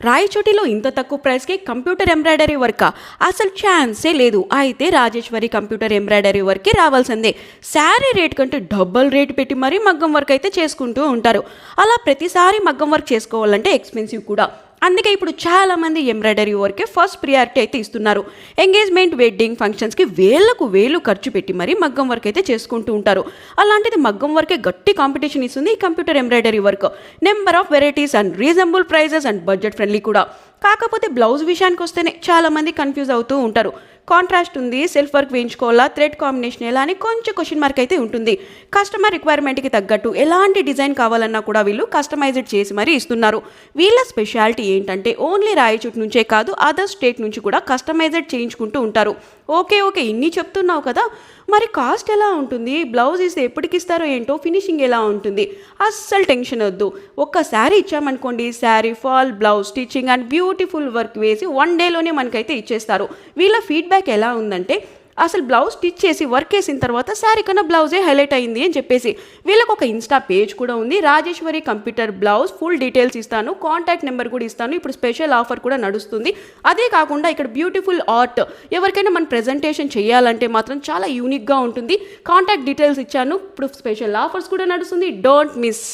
రాయచోటిలో ఇంత తక్కువ ప్రైస్కి కంప్యూటర్ ఎంబ్రాయిడరీ వర్క్ అసలు ఛాన్సే లేదు. అయితే రాజేశ్వరి కంప్యూటర్ ఎంబ్రాయిడరీ వర్క్కి రావాల్సిందే. శారీ రేట్ కంటే డబుల్ రేట్ పెట్టి మరీ మగ్గం వర్క్ అయితే చేసుకుంటూ ఉంటారు. అలా ప్రతిసారి మగ్గం వర్క్ చేసుకోవాలంటే ఎక్స్పెన్సివ్ కూడా. అందుకే ఇప్పుడు చాలామంది ఎంబ్రాయిడరీ వర్కే ఫస్ట్ ప్రియారిటీ అయితే ఇస్తున్నారు. ఎంగేజ్మెంట్, వెడ్డింగ్ ఫంక్షన్స్కి వేలు ఖర్చు పెట్టి మరీ మగ్గం వర్క్ అయితే చేసుకుంటూ ఉంటారు. అలాంటిది మగ్గం వర్కే గట్టి కాంపిటీషన్ ఇస్తుంది ఈ computer embroidery work. Number of varieties and reasonable prices and budget friendly కూడా. కాకపోతే బ్లౌజ్ విషయానికి వస్తేనే చాలామంది కన్ఫ్యూజ్ అవుతూ ఉంటారు. కాంట్రాస్ట్ ఉంది, సెల్ఫ్ వర్క్ వేయించుకోవాలా, థ్రెడ్ కాంబినేషన్ ఎలా అని కొంచెం క్వశ్చన్ మార్క్ అయితే ఉంటుంది. కస్టమర్ రిక్వైర్మెంట్కి తగ్గట్టు ఎలాంటి డిజైన్ కావాలన్నా కూడా వీళ్ళు కస్టమైజ్డ్ చేసి మరీ ఇస్తున్నారు. వీళ్ళ స్పెషాలిటీ ఏంటంటే ఓన్లీ రాయచోటి నుంచే కాదు, అదర్ స్టేట్ నుంచి కూడా కస్టమైజ్డ్ చేయించుకుంటూ ఉంటారు. ఓకే ఇన్ని చెప్తున్నావు కదా, మరి కాస్ట్ ఎలా ఉంటుంది, బ్లౌజ్ ఇస్తే ఎప్పటికి ఇస్తారో ఏంటో, ఫినిషింగ్ ఎలా ఉంటుంది, అస్సలు టెన్షన్ వద్దు. ఒక్కసారి ఇచ్చామనుకోండి, sari, fall, blouse stitching and beautiful work వేసి 1 డేలోనే మనకైతే ఇచ్చేస్తారు. వీళ్ళ ఫీడ్బ్యాక్ ఎలా ఉందంటే, అసలు బ్లౌజ్ స్టిచ్ చేసి వర్క్ వేసిన తర్వాత శారీ కన్నా బ్లౌజే హైలైట్ అయింది అని చెప్పేసి. వీళ్ళకి ఒక ఇన్స్టా పేజ్ కూడా ఉంది, Rajeshwari computer blouse. Full details ఇస్తాను, కాంటాక్ట్ నెంబర్ కూడా ఇస్తాను. ఇప్పుడు స్పెషల్ ఆఫర్ కూడా నడుస్తుంది. అదే కాకుండా ఇక్కడ బ్యూటిఫుల్ ఆర్ట్, ఎవరికైనా మన ప్రెజెంటేషన్ చేయాలంటే మాత్రం చాలా యూనిక్గా ఉంటుంది. కాంటాక్ట్ డీటెయిల్స్ ఇచ్చాను. ఇప్పుడు స్పెషల్ ఆఫర్స్ కూడా నడుస్తుంది, డోంట్ మిస్.